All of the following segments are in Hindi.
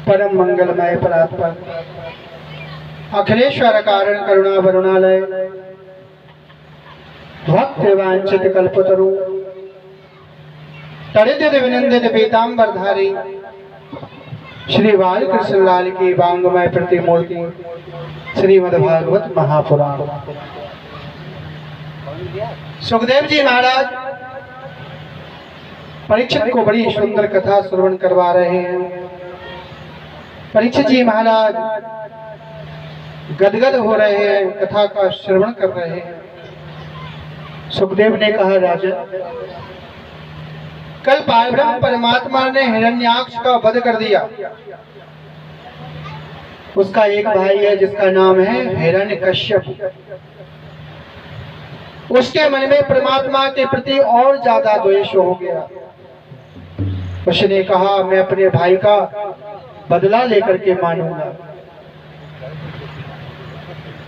परम मंगलमय परात्पर अखिलेश्वर कारण करुणा वरुणालय भक्त वांछित कल्पतरु तड़ित विनंदित पीतांबरधारी श्री बालकृष्ण लाल की वांगमय प्रतिमूर्ति श्रीमद्भागवत महापुराण। सुखदेव जी महाराज परीक्षित को बड़ी सुंदर कथा श्रवण करवा रहे हैं। परीक्षित जी महाराज गदगद हो रहे हैं, कथा का श्रवण कर रहे हैं। सुखदेव ने कहा, राजन, कल पारब्रह्म परमात्मा ने हिरण्याक्ष का वध कर दिया। उसका एक भाई है जिसका नाम है हिरण्यकश्यप। उसके मन में परमात्मा के प्रति और ज्यादा द्वेष हो गया। उसने कहा, मैं अपने भाई का बदला लेकर के मानूंगा।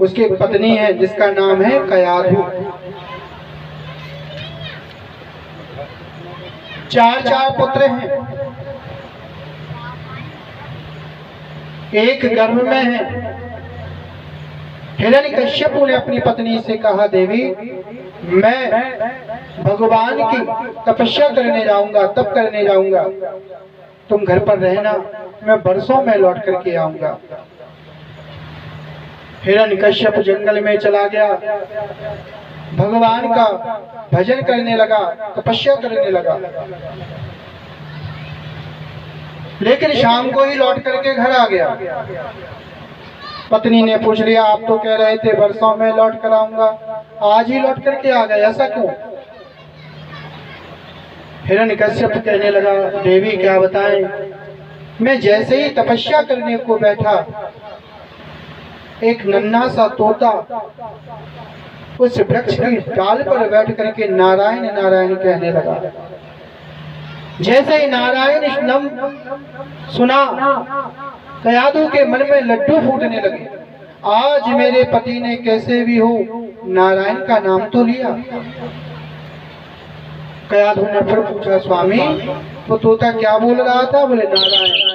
उसकी पत्नी है जिसका नाम है कयाधु। चार पुत्र हैं, एक गर्भ में है। हिरण्यकश्यप ने अपनी पत्नी से कहा, देवी, मैं भगवान की तपस्या करने जाऊंगा, तप करने जाऊंगा, तुम घर पर रहना, मैं बरसों में लौट करके आऊंगा। हिरण्यकश्यप जंगल में चला गया, भगवान का भजन करने लगा, तपस्या करने लगा। लेकिन शाम को ही लौट करके घर आ गया। पत्नी ने पूछ लिया, आप तो कह रहे थे बरसों में लौट कर आऊंगा, आज ही लौट करके आ गए, ऐसा क्यों? हिरण्यकश्यप कहने लगा, देवी क्या बताएं, मैं जैसे ही तपस्या करने को बैठा, एक नन्हा सा तोता उस वृक्ष की डाल पर बैठ करके नारायण नारायण कहने लगा। जैसे ही नारायण नाम सुना, कयाधु के मन में लड्डू फूटने लगे। आज मेरे पति ने कैसे भी हो नारायण का नाम तो लिया। कयाधु ने फिर पूछा, स्वामी, तो तोता क्या बोल रहा था? बोले, नारायण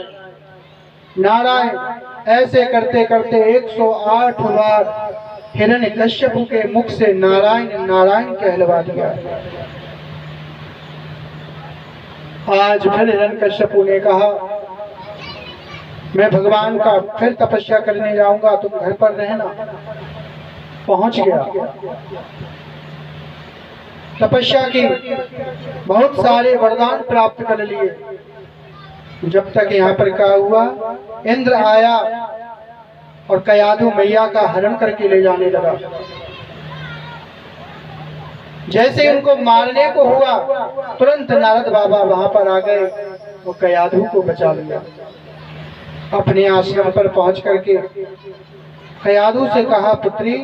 नारायण। ऐसे करते करते 108 बार हिरण्यकश्यप के मुख से नारायण नारायण कहलवा दिया। आज फिर हिरण्यकश्यप ने कहा, मैं भगवान का फिर तपस्या करने जाऊंगा, तुम घर पर रहना। पहुंच गया, तपस्या की, बहुत सारे वरदान प्राप्त कर लिए। जब तक यहाँ पर क्या हुआ, इंद्र आया और कयाधु मैया का हरण करके ले जाने लगा। जैसे उनको मारने को हुआ, तुरंत नारद बाबा वहां पर आ गए, वो कयाधु को बचा लिया। अपने आश्रम पर पहुंच करके कयाधु से कहा, पुत्री,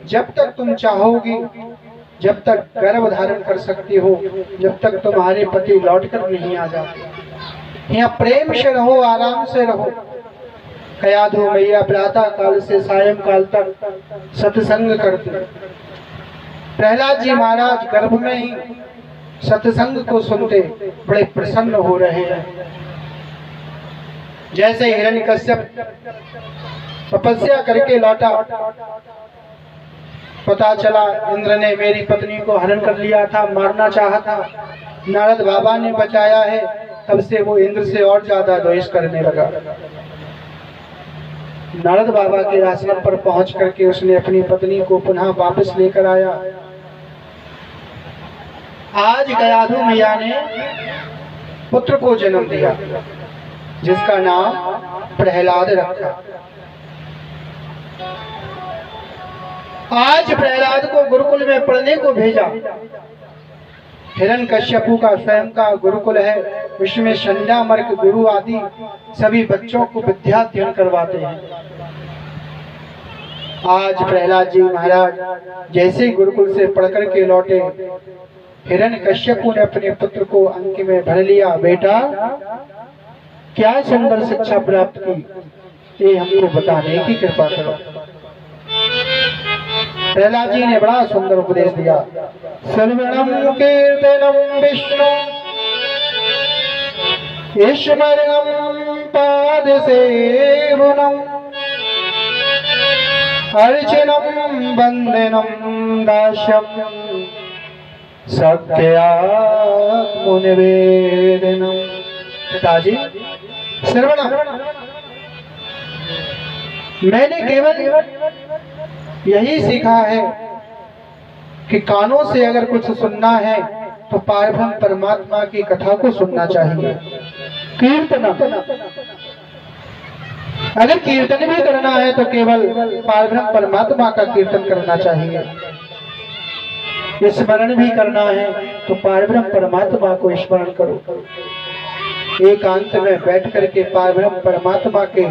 जब तक तुम चाहोगी, जब तक गर्भ धारण कर सकती हो, जब तक तुम्हारे पति लौटकर नहीं आ जाते, यहाँ प्रेम से रहो, आराम से रहो। कयाधु मैया प्रातः काल से सायं काल तक सत्संग करते। प्रहलाद जी महाराज गर्भ में ही सत्संग को सुनते, बड़े प्रसन्न हो रहे हैं। जैसे हिरण्यकश्यप तपस्या करके लौटा, पता चला इंद्र ने मेरी पत्नी को हरण कर लिया था, मारना चाहा था, नारद बाबा ने बचाया है। तब से वो इंद्र से और ज्यादा द्वेष करने लगा। नारद बाबा के आश्रम पर पहुंच करके उसने अपनी पत्नी को पुनः वापस लेकर आया। आज कयाधु मैया ने पुत्र को जन्म दिया, जिसका नाम प्रहलाद रखा। आज प्रहलाद को गुरुकुल में पढ़ने को भेजा। हिरण्यकश्यपु का स्वयं का गुरुकुल है, उसमें संध्या मर्क गुरु आदि सभी बच्चों को विद्याध्ययन करवाते हैं। आज प्रहलाद जी महाराज जैसे ही गुरुकुल से पढ़कर के लौटे, हिरण्यकश्यपु ने अपने पुत्र को अंक में भर लिया। बेटा, क्या सुंदर शिक्षा प्राप्त की, ये हमको बताने की कृपा करो। प्रहलाद जी ने बड़ा सुंदर उपदेश दिया। सर्वणम कीर्तनम विष्णु ईश्वरम पाद सेवनम अर्चनम वंदनम दास्यम सख्यात्मनिवेदनम। पिताजी श्रवणम, मैंने केवल यही सीखा है कि कानों से अगर कुछ सुनना है तो पारब्रह्म परमात्मा की कथा को सुनना चाहिए। कीर्तन, अगर कीर्तन भी करना है तो केवल पारब्रह्म परमात्मा का कीर्तन करना चाहिए। स्मरण भी करना है तो पारब्रह्म परमात्मा को स्मरण करो। एकांत में बैठ करके पारब्रह्म परमात्मा के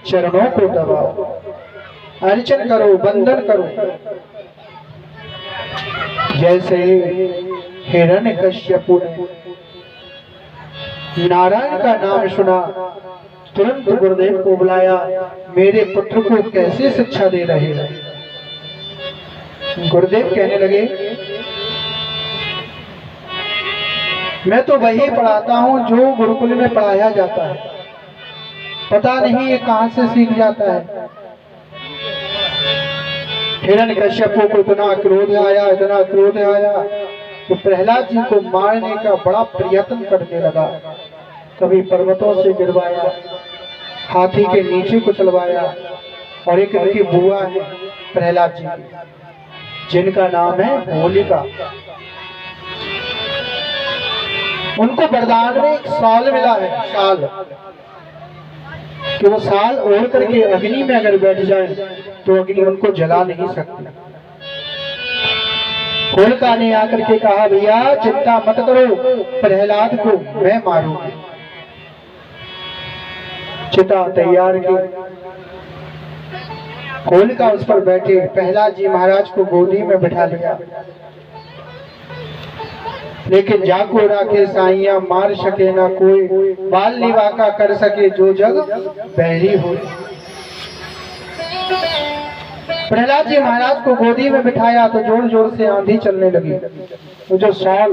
चरणों को दबाओ, अर्चन करो, वंदन करो। जैसे हिरण्यकश्यप ने नारायण का नाम सुना, तुरंत गुरुदेव को बुलाया, मेरे पुत्र को कैसे शिक्षा दे रहे हैं। गुरुदेव कहने लगे, मैं तो वही पढ़ाता हूं जो गुरुकुल में पढ़ाया जाता है, पता नहीं ये कहां से सीख जाता है। हिरण्यकश्यप को इतना क्रोध आया, इतना क्रोध आया तो प्रहलाद जी को मारने का बड़ा प्रयत्न करने लगा। कभी पर्वतों से गिरवाया, हाथी के नीचे कुचलवाया। और एक उनकी बुआ है प्रहलाद जी, जिनका नाम है होलिका। उनको वरदान में एक शाल मिला है, शाल, कि वो शाल ओढ़ करके अग्नि में अगर बैठ जाए तो अग्नि उनको जला नहीं सकती। होलिका ने आकर के कहा, भैया चिंता मत करो, प्रहलाद को मैं मारूंगी। चिता तैयार की, होलिका उस पर बैठे, प्रहलाद जी महाराज को गोदी में बिठा लिया। लेकिन जाको राखे साइया, मार सके ना कोई, बाल निवाका कर सके जो जग बहरी हो। प्रहलाद जी महाराज को गोदी में बिठाया तो जोर जोर से आंधी चलने लगी। वो जो शाल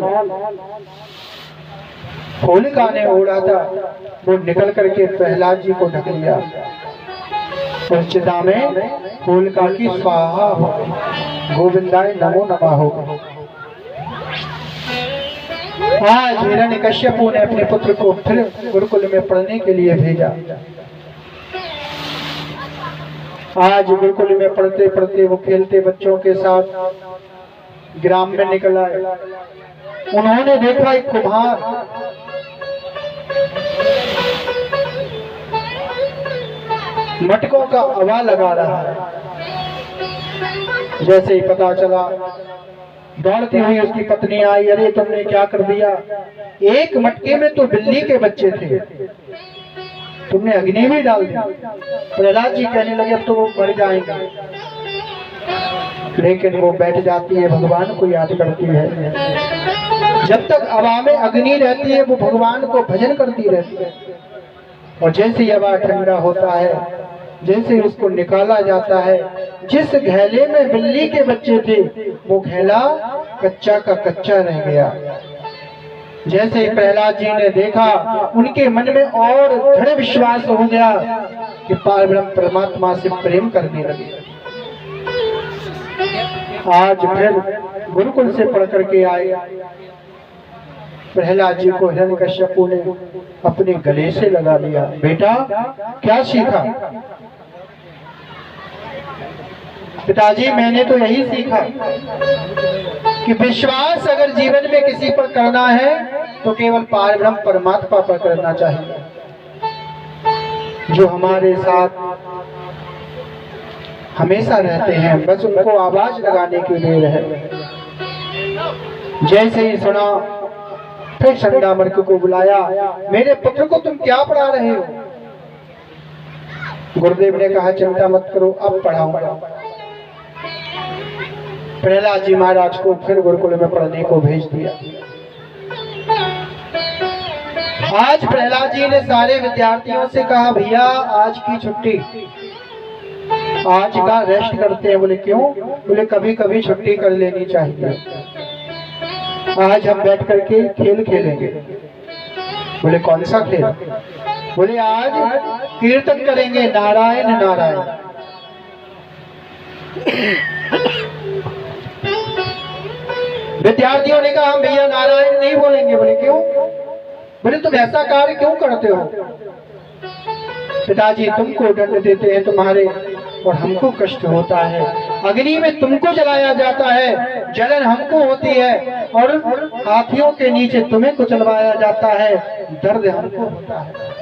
होलिका ने ओढ़ा था वो निकल करके प्रहलाद जी को ढक लिया। उस चिता में होलिका की स्वाहा हो गई, गोविंदाय नमो नमः हो गई। आज हिरण्यकश्यप ने अपने पुत्र को फिर गुरुकुल में पढ़ने के लिए भेजा। आज गुरुकुल में पढ़ते पढ़ते वो खेलते बच्चों के साथ ग्राम में निकल आए। उन्होंने देखा एक कुम्हार मटकों का हवा लगा रहा है। जैसे ही पता चला, दौड़ती हुई उसकी पत्नी आई, अरे तुमने क्या कर दिया, एक मटके में तो बिल्ली के बच्चे थे, तुमने अग्नि भी डाल दी। प्रहलाद जी कहने लगे, अब तो वो मर जाएंगे। लेकिन वो बैठ जाती है, भगवान को याद करती है। जब तक हवा में अग्नि रहती है वो भगवान को भजन करती रहती है। और जैसे ही हवा ठंडा होता है, जैसे उसको निकाला जाता है, जिस घेले में बिल्ली के बच्चे थे वो घेला कच्चा का कच्चा रह गया। जैसे ही प्रहलाद जी ने देखा, उनके मन में और दृढ़ विश्वास हो गया कि पारब्रह्म परमात्मा से प्रेम करने लगे। आज फिर गुरुकुल से पढ़ करके आए। प्रहलाद जी को हिरण्यकश्यप ने अपने गले से लगा लिया। बेटा क्या सीखा? पिताजी मैंने तो यही सीखा कि विश्वास अगर जीवन में किसी पर करना है तो केवल पारब्रह्म परमात्मा पर करना चाहिए, जो हमारे साथ हमेशा रहते हैं, बस उनको आवाज लगाने के लिए रहे। जैसे ही सुना, फिर संडामर्क को बुलाया, मेरे पुत्र को तुम क्या पढ़ा रहे हो? गुरुदेव ने कहा, चिंता मत करो, अब पढ़ाऊंगा। प्रहलाद जी महाराज को फिर गुरुकुल में पढ़ने को भेज दिया। आज प्रहलाद जी ने सारे विद्यार्थियों से कहा, भैया आज की छुट्टी, आज का रेस्ट करते हैं। बोले क्यों? बोले कभी कभी छुट्टी कर लेनी चाहिए, आज हम बैठ करके खेल खेलेंगे। बोले कौन सा खेल? बोले आज कीर्तन करेंगे नारायण नारायण। विद्यार्थियों ने कहा हम भैया नारायण नहीं बोलेंगे। बोले क्यों? बोले तुम ऐसा कार्य क्यों करते हो? पिताजी तुमको दंड देते हैं तुम्हारे और हमको कष्ट होता है, अग्नि में तुमको जलाया जाता है, जलन हमको होती है और हाथियों के नीचे तुम्हें कुचलवाया जाता है, दर्द हमको होता है।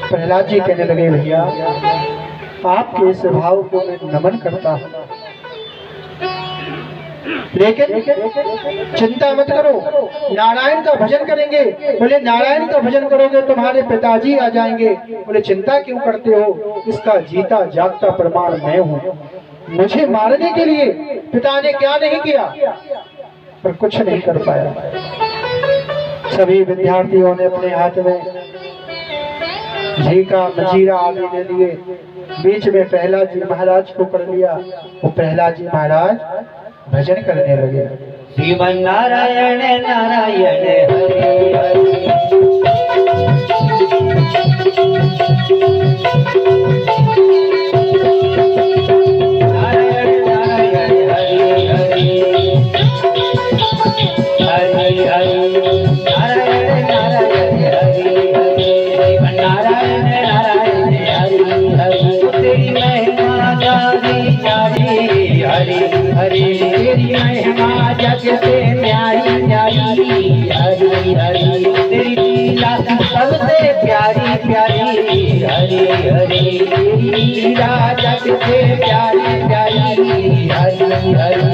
प्रहलाद जी कहने लगे भैया आपके इस भाव को मैं नमन करता हूँ, लेकिन चिंता मत करो, नारायण का भजन करेंगे। बोले नारायण का भजन करोगे तुम्हारे पिताजी आ जाएंगे। बोले चिंता क्यों करते हो, इसका जीता जागता प्रमाण मैं हूँ। मुझे मारने के लिए पिता ने क्या नहीं किया, पर कुछ नहीं कर पाया। सभी विद्यार्थियों ने अपने हाथ में घी का मजीरा आदि ले लिए, बीच में प्रहलाद जी महाराज को कर लिया। वो प्रहलाद जी महाराज भजन करने लगे। श्रीमन नारायण नारायण हरि हरि, नारायण नारायण हरि हरि, हरि हरि नारायण नारायण हरि हरि, श्रीमन नारायण नारायण हरि हरि। तेरी महिमा जारी जारी हरि हरि, तेरी महिमा जग से न्यारी न्यारी हरि हरि, तेरी लीला सबसे प्यारी प्यारी हरि हरि, तेरी लीला जग से प्यारी प्यारी हरि हरि।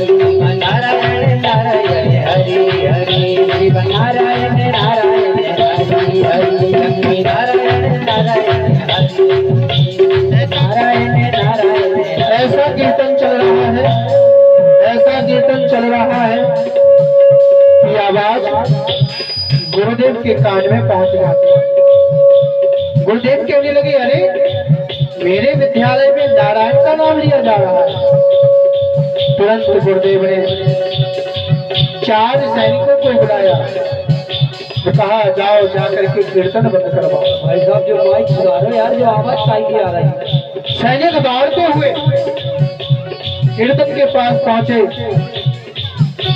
नारायण नारायण हरि हरि, शिव नारायण नारायण हरि हरि, लक्ष्मी नारायण नारायण हरि, नारायण नारायण। ऐसा कीर्तन चल रहा है, ऐसा कीर्तन चल रहा है कि आवाज गुरुदेव के कान में पहुंच जाती है। गुरुदेव कहने लगे अरे मेरे विद्यालय में नारायण का नाम लिया जा रहा है। तुरंत गुरुदेव ने 4 सैनिकों को बुलाया तो कहा जाओ जाकर के कीर्तन बंद करवाओ। भाई साहब जो माइक सुधारो यार, जो आवाज काई की आ रही है। सैनिक दौड़ते हुए कीर्तन के पास पहुंचे।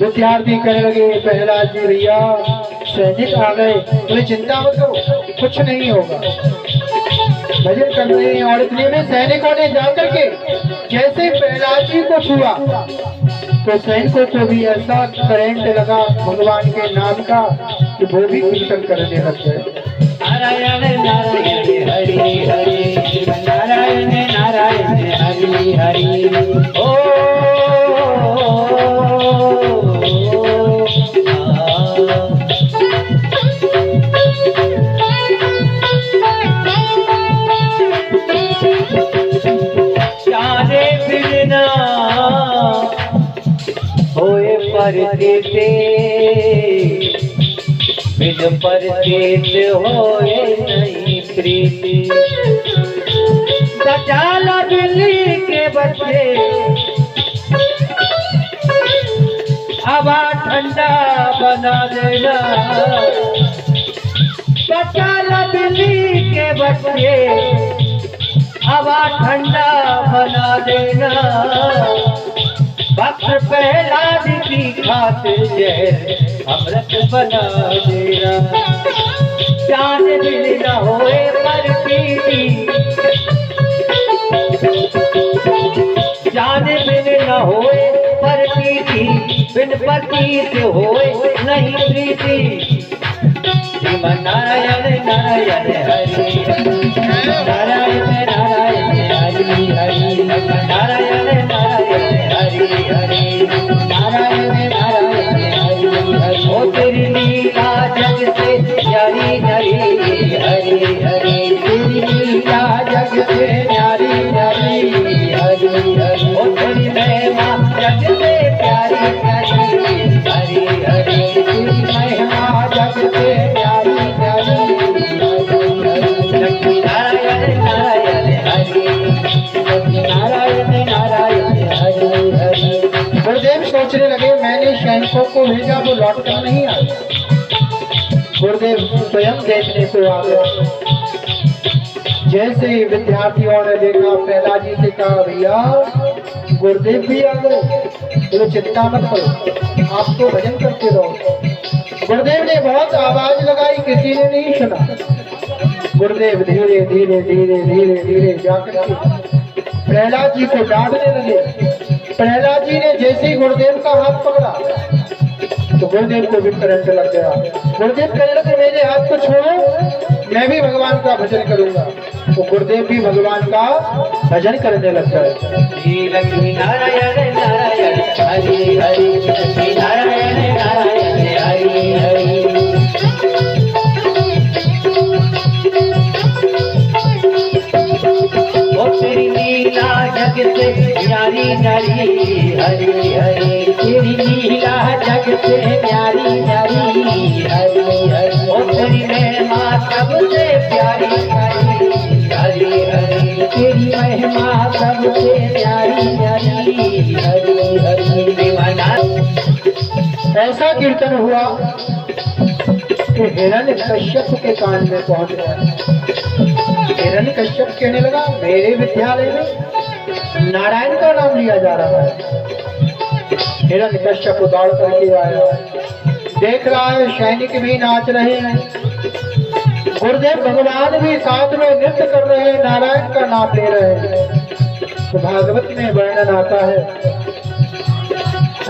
विद्यार्थी कहने लगे प्रहलाद जी भैया सैनिक आ गए। बोले चिंता मत करो कुछ नहीं होगा, भजन कर रहे हैं। और इतने में सैनिकों ने जाकर के जैसे प्रहलाद जी को छुआ तो सैनिकों को भी ऐसा करंट लगा भगवान के नाम का कि वो भी कीर्तन करने लग गए। नारायण नारायण हरि हरि, नारायण नारायण हरि हरि। ओ जाने बिना होए परदेते, बिन परदेत होए नहीं प्रीति। बचाला दिल्ली के बच्चे हवा ठंडा बना देना, बचाला दिल्ली के बच्चे हवा ठंडा बना देना। वक्त प्रहलाद की खातिर जहर अमृत बना देना। जान दिल न होए पर पीती, जान बिन न होए पर पीती, बिन पति से होए नहीं प्रीति। श्रीमन नारायण नारायण हरि, नारायण नारायण हरि हरि, नारायण नारायण हरि हरि, नारायण नारायण हरि हरि। ओ तेरी लीला जग से न्यारी न्यारी हरि हरि, तेरी लीला जग से न्यारी न्यारी हरि हरि। ओ तेरी महिमा जग से प्यारी प्यारी हरि हरि, तेरी महिमा जग से प्यारी प्यारी हरि हरि। लक्ष्मी नारायण नारायण हरि, लक्ष्मी नारायण नारायण हरि हरि। गुरुदेव सोचने लगे मैंने सैनिकों को भेजा वो लौट कर नहीं आए। गुरुदेव स्वयं देखने को आ गए। जैसे ही विद्यार्थियों ने देखा, प्रहलाद जी से कहा, भैया गुरुदेव भी आ गए। बोले चिंता मत करो, आप तो भजन करते रहो। गुरुदेव ने बहुत आवाज लगाई, किसी ने नहीं सुना। गुरुदेव धीरे धीरे धीरे धीरे धीरे जाकर के प्रहलाद जी को डांटने लगे। प्रहलाद जी ने जैसे ही गुरुदेव का हाथ पकड़ा तो गुरुदेव को भी करंट लग गया। गुरुदेव कहने लगे, मेरे हाथ को छोड़ो, मैं भी भगवान का भजन करूंगा। तो गुरुदेव भी भगवान का भजन करने लग गए। श्री लक्ष्मी नारायण नारायण हरि हरि, लक्ष्मी नारायण नारायण हरि हरि। ओ तेरी लीला जग से प्यारी न्यारी हरि हरि, तेरी लीला जग से प्यारी न्यारी हरि हरि। ओ तेरी महिमा सबसे प्यारी न्यारी हरि हरि, तेरी महिमा सबसे प्यारी न्यारी हरि हरि। ऐसा कीर्तन हुआ कि हिरण्यकश्यप के कान में पहुंच गया। हिरण्यकश्यप कहने लगा, मेरे विद्यालय में नारायण का नाम लिया जा रहा है। हिरण्यकश्यप दौड़ करके आया, देख रहा है सैनिक भी नाच रहे हैं, गुरुदेव भगवान भी साथ में नृत्य कर रहे हैं, नारायण का नाम ले रहे हैं। तो भागवत में वर्णन आता है,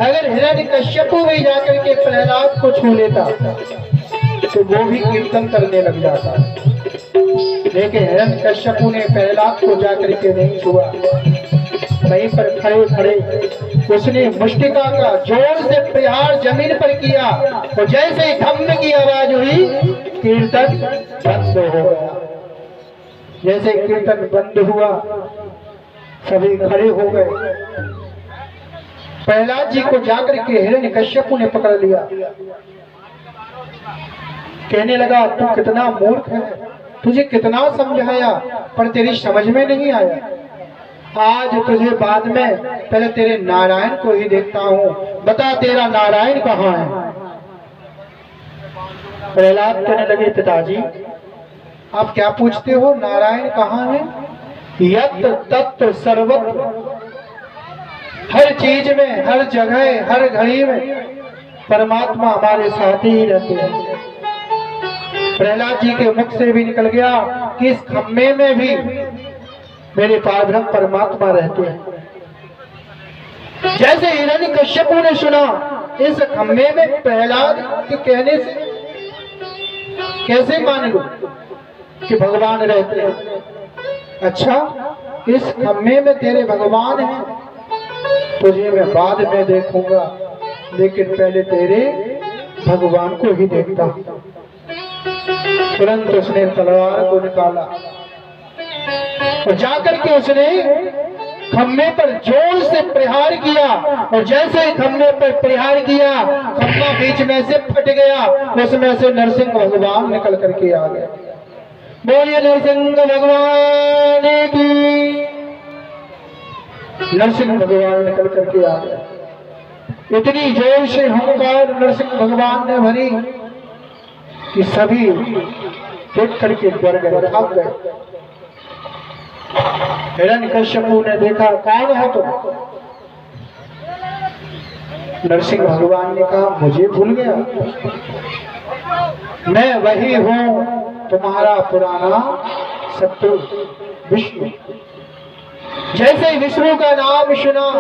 अगर हिरण्यकश्यप भी जाकर के प्रहलाद को छू लेता तो वो भी कीर्तन करने लग जाता। लेकिन हिरण्यकश्यप ने प्रहलाद को जाकर के नहीं छुआ। वहीं पर खड़े खड़े उसने मुष्टिका का जोर से प्रहार जमीन पर किया और जैसे ही धम्म की आवाज हुई, कीर्तन बंद हो गया। जैसे कीर्तन बंद हुआ, सभी खड़े हो गए। प्रहलाद जी को जाकर के हिरण्यकश्यप ने पकड़ लिया। कहने लगा, तू कितना मूर्ख है, तुझे कितना समझाया पर तेरी समझ में नहीं आया। आज तुझे बाद में पहले तेरे नारायण को ही देखता हूँ, बता तेरा नारायण कहाँ है। प्रहलाद कहने लगे, पिताजी आप क्या पूछते हो, नारायण कहाँ है? यत्र तत्र सर्वत्र, हर चीज में, हर जगह, हर घड़ी में परमात्मा हमारे साथ ही रहते हैं। प्रहलाद जी के मुख से भी निकल गया कि इस खम्मे में भी मेरे पारब्रह्म परमात्मा रहते हैं। जैसे हिरण्यकश्यप ने सुना, इस खम्मे में प्रहलाद के कहने से कैसे मान लो कि भगवान रहते हैं? अच्छा, इस खम्मे में तेरे भगवान हैं, तुझे मैं बाद में देखूंगा, लेकिन पहले तेरे भगवान को ही देखता हूं। तुरंत उसने तलवार को निकाला और जाकर के उसने खम्मे पर जोर से प्रहार किया और जैसे ही खम्मे पर प्रहार किया, खम्मा बीच में से फट गया, उसमें से नरसिंह भगवान निकल करके आ गए। बोलिए नरसिंह भगवान की। नरसिंह भगवान निकल करके आ गए। इतनी जोर से हुंकार नरसिंह भगवान ने भरी कि सभी देख करके डर गए, भाग गए। हिरण्यकश्यप ने देखा, कौन हो तुम? नरसिंह भगवान ने कहा, मुझे भूल गया, मैं वही हूं तुम्हारा पुराना शत्रु विष्णु। जैसे ही विष्णु का नाम सुना,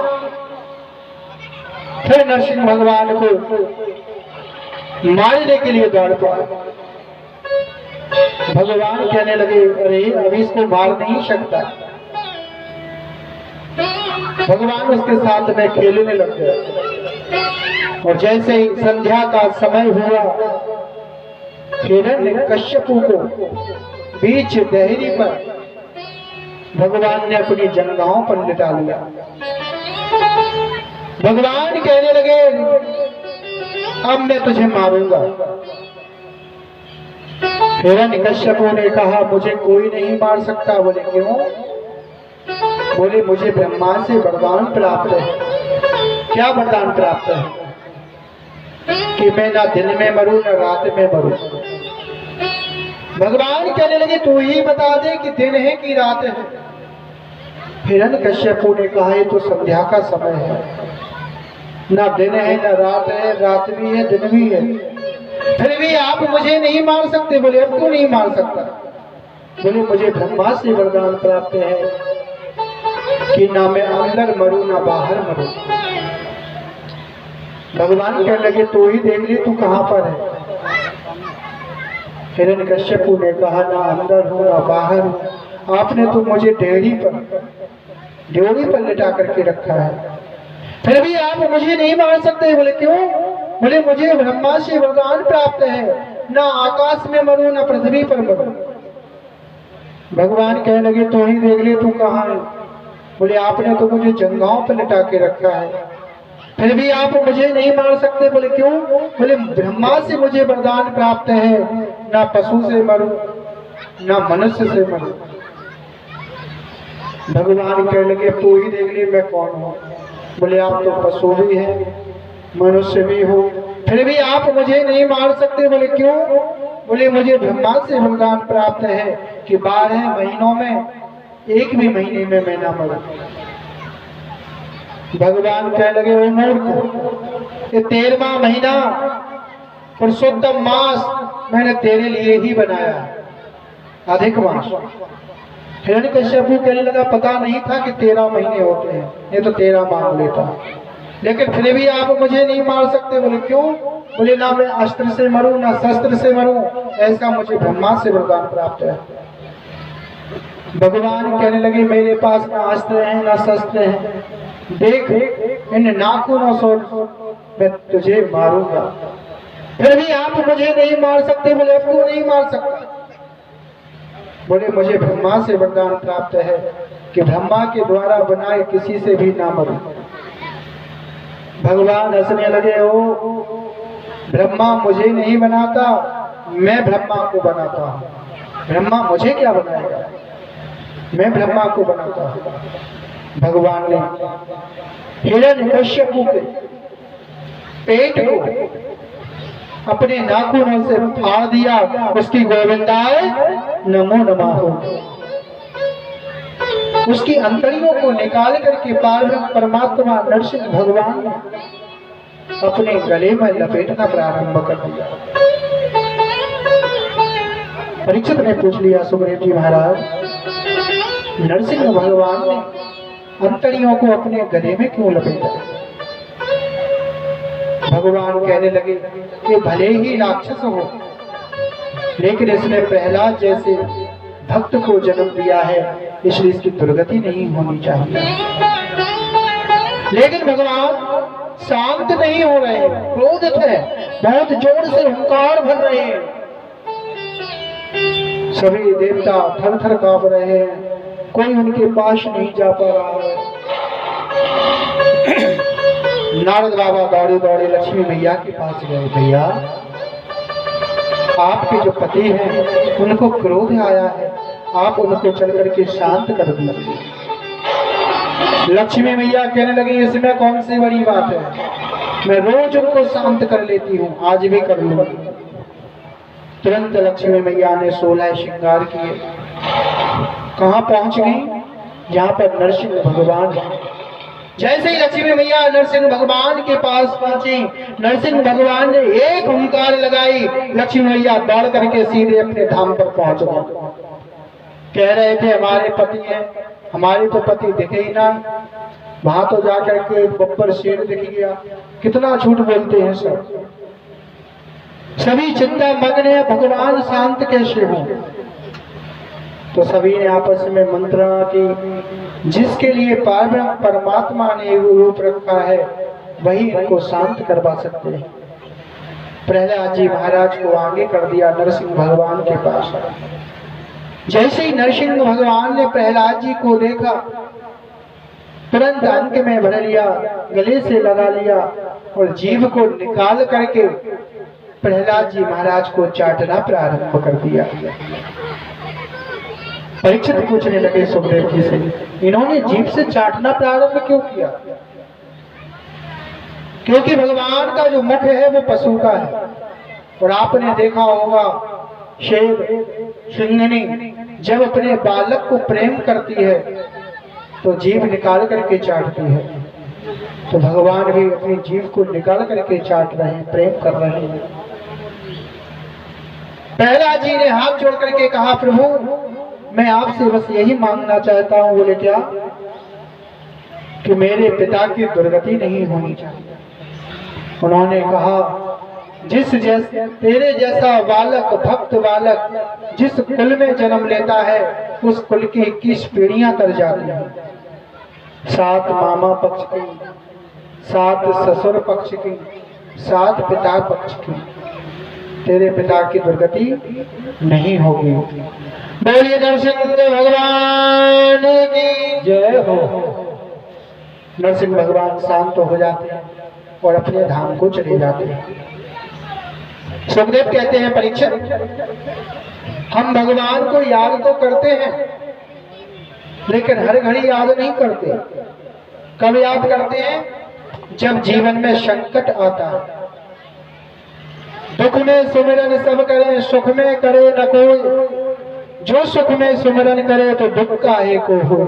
फिर नरसिंह भगवान को मारने के लिए दौड़ पड़ा। भगवान कहने लगे, अरे अभी इसको मार नहीं सकता। भगवान उसके साथ में खेलने लग गए और जैसे ही संध्या का समय हुआ, हिरण्यकश्यप को बीच देहरी पर भगवान ने अपनी जंघाओं पर लिटा लिया। भगवान कहने लगे, अब मैं तुझे मारूंगा। हिरण्यकश्यप ने कहा, मुझे कोई नहीं मार सकता। बोले क्यों? बोले मुझे ब्रह्मा से वरदान प्राप्त है। क्या वरदान प्राप्त है? कि मैं ना दिन में मरूं ना रात में मरूं। भगवान कहने लगे तू ही बता दे कि दिन है कि रात है। हिरण्यकश्यपु ने कहा ये तो संध्या का समय है, ना दिन है ना रात है, रात भी है दिन भी है, फिर भी आप मुझे नहीं मार सकते। बोले अब क्यों नहीं मार सकता? बोले मुझे ब्रह्मा से वरदान प्राप्त है कि ना मैं अंदर मरूं ना बाहर मरूं। भगवान कहने लगे तो ही देख ली तू कहां पर है। हिरण्यकश्यपु ने कहा ना अंदर हूं ना बाहर हूं, आपने तो मुझे ड्योढ़ी पर लिटा करके रखा है, फिर भी आप मुझे नहीं मार सकते। बोले क्यों? बोले मुझे ब्रह्मा से वरदान प्राप्त है, ना आकाश में मरूं ना पृथ्वी पर मरूं। भगवान कहने लगे तो ही देख ले तू कहां है। बोले आपने तो मुझे जंघाओं पर लिटा के रखा है, फिर भी आप मुझे नहीं मार सकते। बोले क्यों? बोले ब्रह्मा से मुझे वरदान प्राप्त है, ना पशु से मरूं ना मनुष्य से मरूं। भगवान कहने लगे तू ही देख ले मैं कौन हूं। बोले आप तो पशु भी हैं मनुष्य भी हो, फिर भी आप मुझे नहीं मार सकते। बोले क्यों? बोले मुझे ब्रह्मा से वरदान प्राप्त है कि 12 महीनों में एक भी महीने में मैं ना मरूं। भगवान कहने लगे ओ मूर्ख, ये 13वां महीना पुरुषोत्तम मास मैंने तेरे लिए ही बनाया, अधिक मास। हिरण्यकश्यपु कहने लगा पता नहीं था कि 13 महीने होते हैं, ये तो 13 मांग लेता, लेकिन फिर भी आप मुझे नहीं मार सकते। बोले क्यों? बोले ना मैं अस्त्र से मरूं ना शस्त्र से मरूं, ऐसा मुझे ब्रह्मा से वरदान प्राप्त है। भगवान कहने लगे मेरे पास ना अस्त्र है ना शस्त्र है, देख इन नाखूनों से मैं तुझे मारूंगा, फिर भी आप मुझे नहीं मार सकते। बोले अब क्यों नहीं मार सकता? बोले मुझे ब्रह्मा से वरदान प्राप्त है कि ब्रह्मा के द्वारा बनाए किसी से भी ना मरूं। भगवान हंसने लगे ओ ब्रह्मा मुझे नहीं बनाता, मैं ब्रह्मा को बनाता हूं। ब्रह्मा मुझे क्या बनाएगा, मैं ब्रह्मा को बनाता हूं। भगवान ने हिरण्यकश्यपु के पेट को अपने नाखूनों से फाड़ दिया, उसकी गोविंदाय नमो नमः हो। उसकी अंतड़ियों को निकाल करके परमात्मा नरसिंह भगवान ने अपने गले में लपेटना प्रारंभ कर दिया। परीक्षित ने पूछ लिया सुग्रीव जी महाराज, नरसिंह भगवान ने अंतड़ियों को अपने गले में क्यों लपेटा? भगवान कहने लगे कि भले ही राक्षस हो, लेकिन इसने प्रहलाद जैसे भक्त को जन्म दिया है, इसलिए इसकी दुर्गति नहीं होनी चाहिए। लेकिन भगवान शांत नहीं हो रहे, क्रोधित है, बहुत जोर से हुंकार भर रहे हैं। सभी देवता थर थर कांप रहे हैं, कोई उनके पास नहीं जा पा रहा है। नारद बाबा दौड़े दौड़े लक्ष्मी मैया के पास गए, भैया आपके जो पति हैं उनको क्रोध आया है, आप उनको चल करके शांत कर दीजिए। लक्ष्मी मैया कहने लगी इसमें कौन सी बड़ी बात है, मैं रोज उनको शांत कर लेती हूँ, आज भी कर लूंगी। तुरंत लक्ष्मी मैया ने 16 श्रृंगार किए, कहाँ पहुंच गई? जहाँ पर नरसिंह भगवान है। जैसे ही लक्ष्मी मैया नरसिंह भगवान के पास पहुंची, नरसिंह भगवान ने एक हुंकार लगाई, लक्ष्मी मैया दौड़ करके सीधे अपने धाम पर पहुंच गए। कह रहे थे हमारे पति हैं, हमारे तो पति दिखे ही ना, वहां तो जाकर के बब्बर शेर दिख गया। कितना झूठ बोलते हैं सब, सभी चिंता मग्न है, भगवान शांत कैसे हो? तो सभी ने आपस में मंत्रणा की, जिसके लिए परमात्मा ने रूप रखा है वही इनको शांत करवा सकते हैं। प्रहलाद जी महाराज को आगे कर दिया नरसिंह भगवान के पास। जैसे ही नरसिंह भगवान ने प्रहलाद जी को देखा, तुरंत अंक में भर लिया, गले से लगा लिया और जीभ को निकाल करके प्रहलाद जी महाराज को चाटना प्रारंभ कर दिया। परीक्षित पूछने लगे सुग्रीव जी से, इन्होंने जीभ से चाटना प्रारंभ क्यों किया? क्योंकि भगवान का जो मुख है वो पशु का है, और आपने देखा होगा शेर सिंहनी जब अपने बालक को प्रेम करती है तो जीभ निकाल करके चाटती है, तो भगवान भी अपनी जीभ को निकाल करके चाट रहे हैं, प्रेम कर रहे हैं। प्रहलाद जी ने हाथ जोड़ करके कहा, प्रभु मैं आपसे बस यही मांगना चाहता हूं। बोले क्या? कि मेरे पिता की दुर्गति नहीं होनी चाहिए। उन्होंने कहा, जिस जैसे तेरे जैसा बालक, भक्त बालक जिस कुल में जन्म लेता है उस कुल की 21 पीढ़ियां तर जाती हैं, 7 मामा पक्ष की, 7 ससुर पक्ष की, 7 पिता पक्ष की। तेरे पिता की दुर्गति नहीं होगी। बोलिए नरसिंह भगवान की जय हो। नरसिंह भगवान शांत हो जाते हैं और अपने धाम को चले जाते हैं। सुखदेव कहते हैं, परीक्षित हम भगवान को याद तो करते हैं लेकिन हर घड़ी याद नहीं करते। कब याद करते हैं? जब जीवन में संकट आता है। दुख में सुमिरन सब करे, सुख में करे न कोई। जो सुख में सुमिरन करे तो दुख का एक हो।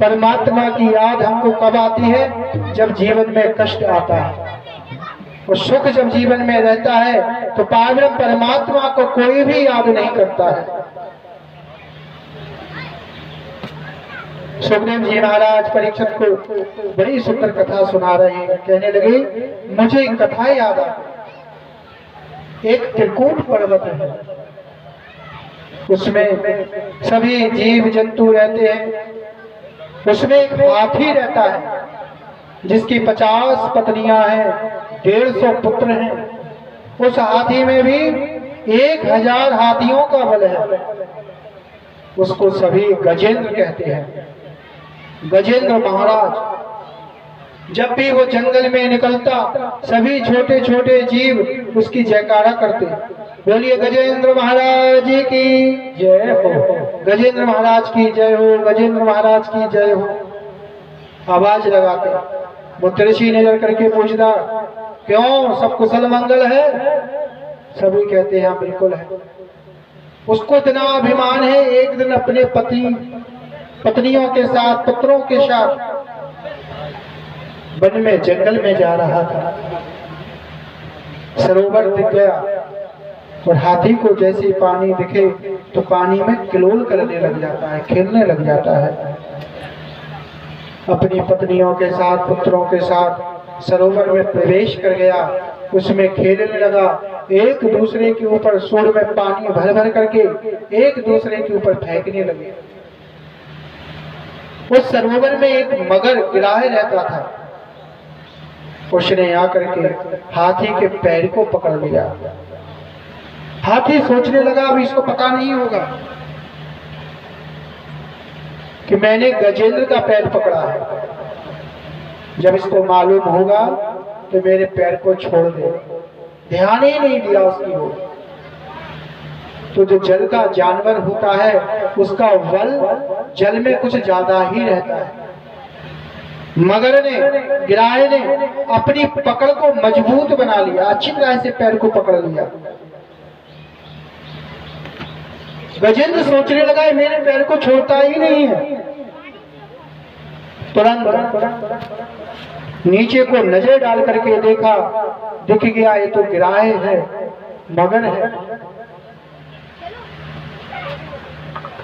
परमात्मा की याद हमको कब आती है? जब जीवन में कष्ट आता है। और सुख जब जीवन में रहता है तो पावन परमात्मा को कोई भी याद नहीं करता है। सुखदेव जी महाराज परीक्षित को बड़ी सुंदर कथा सुना रहे हैं। कहने लगे, मुझे एक कथा याद आ। एक त्रिकूट पर्वत है, उसमें सभी जीव जंतु रहते हैं। उसमें एक हाथी रहता है जिसकी 50 पत्नियां हैं, 150 पुत्र हैं। उस हाथी में भी 1000 हाथियों का बल है। उसको सभी गजेंद्र कहते हैं। गजेंद्र महाराज जब भी वो जंगल में निकलता सभी छोटे छोटे जीव उसकी जयकारा करते। बोलिए गजेंद्र महाराज की जय हो, गजेंद्र महाराज की जय हो, गजेंद्र महाराज की जय हो। आवाज लगाते। वो ऋषि नजर करके पूछता, क्यों, सब कुशल मंगल है? सभी कहते हैं हाँ बिल्कुल है। उसको इतना अभिमान है, एक दिन अपने पत्नियों के साथ, पुत्रों के साथ वन में जंगल में जा रहा था। सरोवर दिख गया और हाथी को जैसे पानी दिखे तो पानी में किलोल करने लग जाता है, खेलने लग जाता है। अपनी पत्नियों के साथ, पुत्रों के साथ सरोवर में प्रवेश कर गया, उसमें खेलने लगा। एक दूसरे के ऊपर सूंड में पानी भर भर करके एक दूसरे के ऊपर फेंकने लगे। उस सरोवर में एक मगर गिराए रहता था। उसने आकर के हाथी के पैर को पकड़ लिया। हाथी सोचने लगा, अब इसको पता नहीं होगा कि मैंने गजेंद्र का पैर पकड़ा है। जब इसको मालूम होगा तो मेरे पैर को छोड़ दे। ध्यान ही नहीं दिया उसकी ओर। तो जो जल का जानवर होता है उसका बल जल में कुछ ज्यादा ही रहता है। मगर ने, गिराए ने अपनी पकड़ को मजबूत बना लिया, अच्छी तरह से पैर को पकड़ लिया। गजेंद्र सोचने लगा मेरे पैर को छोड़ता ही नहीं है। तुरंत नीचे को नजर डाल करके देखा, दिख गया ये तो गिराए है, मगर है।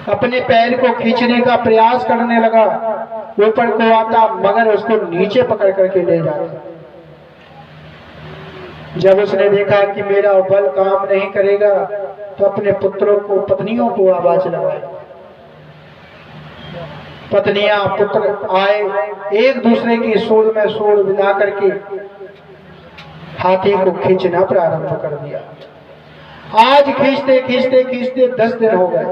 अपने पैर को खींचने का प्रयास करने लगा, ऊपर को आता मगर उसको नीचे पकड़ करके ले जाता। जब उसने देखा कि मेरा बल काम नहीं करेगा तो अपने पुत्रों को, पत्नियों को आवाज लगाई। पत्नियां पुत्र आए, एक दूसरे की सूंड में सूंड मिला करके हाथी को खींचना प्रारंभ कर दिया। आज खींचते खींचते खींचते 10 दिन हो गए।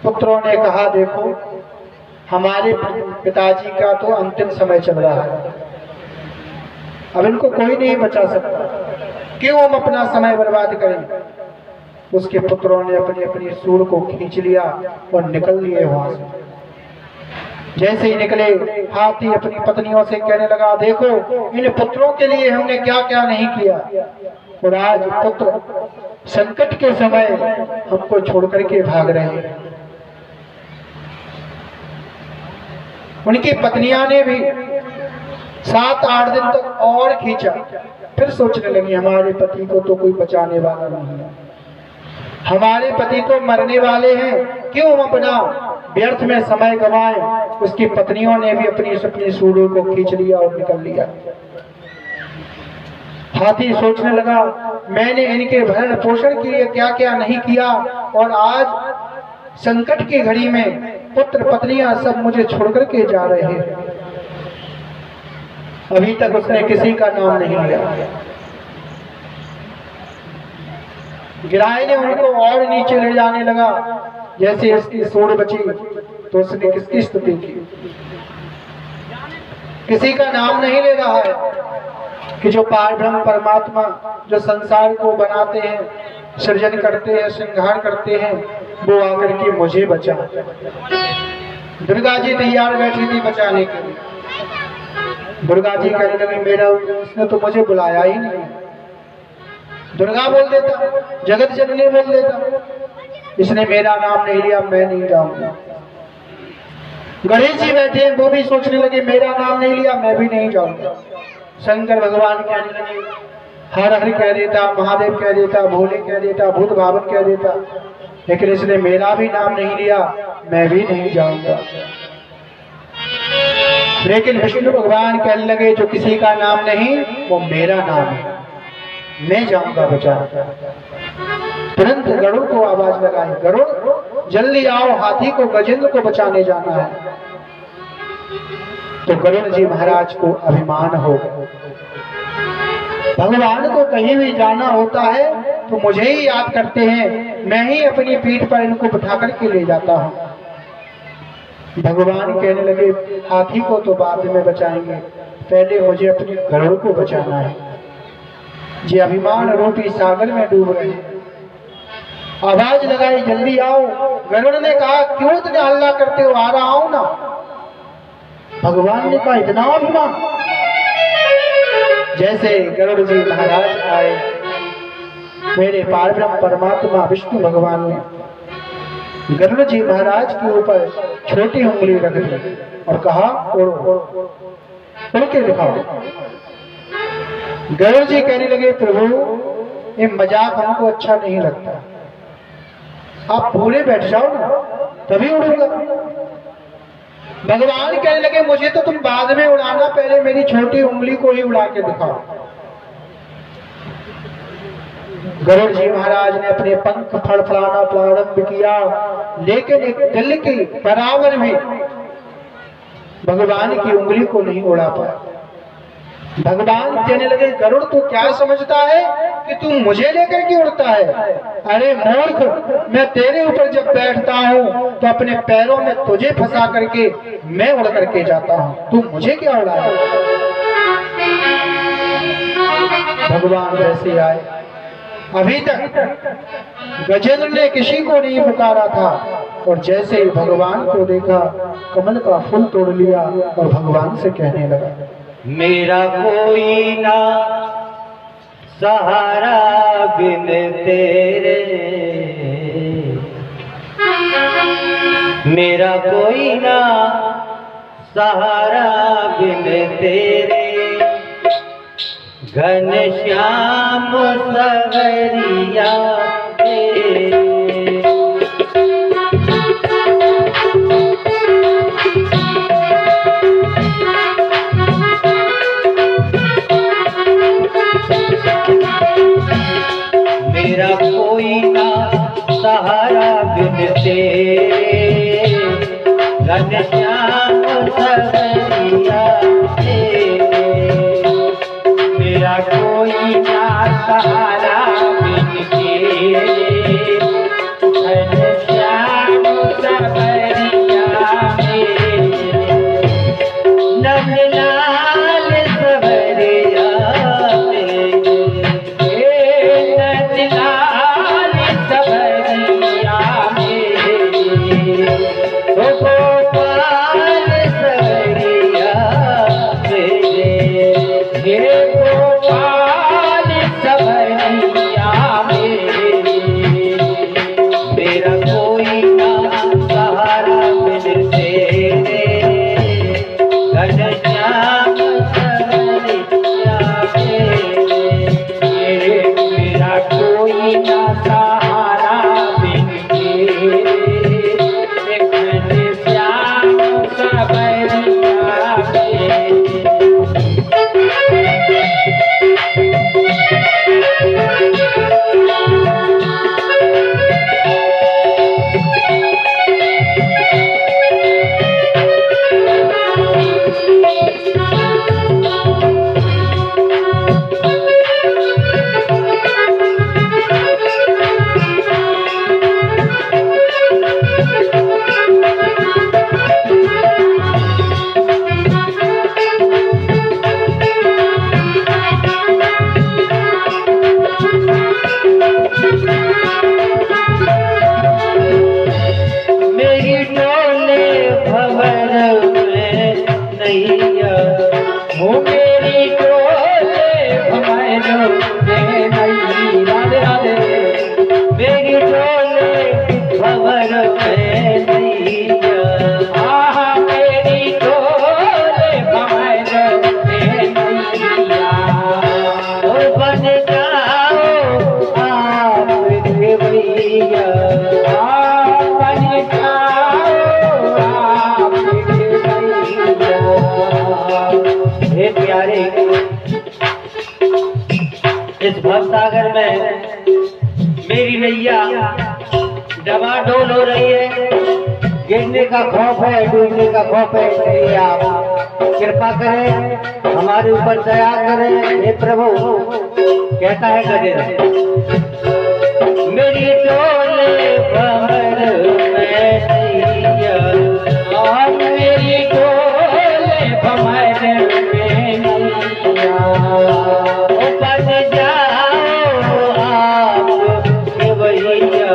पुत्रों ने कहा, देखो हमारे पिताजी का तो अंतिम समय चल रहा है, अब इनको कोई नहीं बचा सकता, क्यों हम अपना समय बर्बाद करें। उसके पुत्रों ने अपनी अपनी सूंड को खींच लिया और निकल लिए वहां से। जैसे ही निकले, हाथी अपनी पत्नियों से कहने लगा, देखो इन पुत्रों के लिए हमने क्या क्या नहीं किया, और आज पुत्र संकट के समय हमको छोड़ करके भाग रहे हैं। उनकी पत्नियां ने भी 7-8 दिन तक और खींचा, फिर सोचने लगी हमारे पति को तो कोई बचाने वाला नहीं है, हमारे पति तो मरने वाले हैं, क्यों हम अपना व्यर्थ में समय गंवाएं। उसकी पत्नियों ने भी अपनी सूढ़ों को खींच लिया और निकल लिया। हाथी सोचने लगा मैंने इनके भरण पोषण के लिए क्या क्या नहीं किया, और आज संकट की घड़ी में पुत्र पत्नियां सब मुझे छोड़ करके जा रहे हैं। अभी तक उसने किसी का नाम नहीं लिया। गिराए ने उनको और नीचे ले जाने लगा। जैसे इसकी सूढ़ बची तो उसने किसकी स्तुति की। किसी का नाम नहीं ले रहा है कि जो पारब्रह्म परमात्मा जो संसार को बनाते हैं, सृजन करते हैं, श्रृंगार करते हैं, वो आकर के मुझे बचा। दुर्गा जी तैयार बैठी थी बचाने के लिए। दुर्गा जी कहने लगी मेरा उसने तो मुझे बुलाया ही नहीं। दुर्गा बोल देता, जगत जननी बोल देता, इसने मेरा नाम नहीं लिया, मैं नहीं जाऊंगा। गणेश जी बैठे, वो भी सोचने लगे मेरा नाम नहीं लिया, मैं भी नहीं जाऊंगा। शंकर भगवान कहने लगे, हर हर कह देता, महादेव कह देता, भोले कह देता, भूत भावन कह देता, लेकिन इसने मेरा भी नाम नहीं लिया, मैं भी नहीं जाऊंगा। लेकिन विष्णु भगवान कहने लगे जो किसी का नाम नहीं वो मेरा नाम है, मैं जाऊंगा बचा। तुरंत गरुड़ को आवाज लगाई, गरुड़ जल्दी आओ, हाथी को गजेंद्र को बचाने जाना है। तो गरुड़ जी महाराज को अभिमान हो गया, भगवान को कहीं भी जाना होता है तो मुझे ही याद करते हैं, मैं ही अपनी पीठ पर इनको बिठा करके ले जाता हूँ। भगवान कहने लगे हाथी को तो बाद में बचाएंगे, पहले मुझे अपने गरुड़ को बचाना है। ये अभिमान रूपी सागर में डूब रहे हैं। आवाज लगाई जल्दी आओ। गरुड़ ने कहा क्यों इतना हल्ला करते हो, आ रहा हूं ना। भगवान ने कहा इतना अभिमान। जैसे गरुड़ जी महाराज आए, मेरे पारब्रह्म परमात्मा विष्णु भगवान ने गरुड़ जी महाराज के ऊपर छोटी उंगली रख दी और कहा उड़ो, उड़ के दिखाओ। गरुड़ जी कहने लगे प्रभु ये मजाक हमको अच्छा नहीं लगता, आप पूरे बैठ जाओ ना तभी उड़ूंगा। भगवान कहने लगे मुझे तो तुम बाद में उड़ाना, पहले मेरी छोटी उंगली को ही उड़ा के दिखाओ। गरुड़ जी महाराज ने अपने पंख फड़फड़ाना प्रारंभ किया, लेकिन एक दिल की बराबर भी भगवान की उंगली को नहीं उड़ा पाया। भगवान कहने लगे गरुड़ तू क्या समझता है कि तू मुझे लेकर के उड़ता है? अरे मूर्ख, मैं तेरे ऊपर जब बैठता हूँ तो अपने पैरों में तुझे फंसा करके मैं उड़ करके जाता हूँ, तू मुझे क्या उड़ाए? भगवान वैसे आए। अभी तक गजेंद्र ने किसी को नहीं पुकारा था, और जैसे ही भगवान को देखा कमल का फूल तोड़ लिया और भगवान से कहने लगा मेरा कोई ना सहारा बिन तेरे, मेरा कोई ना सहारा बिन तेरे, घनश्याम सवरिया तेरे। मेरा कोई ना सहारा बिन तेरे, घनश्याम सवरिया तेरे, मेरा कोई ना सहारा बिन तेरे, घनश्याम सवरिया मेरे, नंदलाल सवरिया गोपाल सवरिया भवसागर में मेरी नैया डबाडोल हो रही है, गिरने का खौफ है, डूबने का खौफ है, इसलिए आप कृपा करें, हमारे ऊपर दया करें हे प्रभु। कहता है गजेंद्र, मेरी डोले भंवर में नैया, मेरी डोले भंवर में नैया, बन जाओ आप केवैया,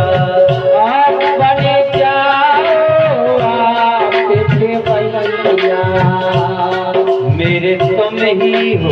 आप बन जाओ आप केवैया, मेरे तुम ही हो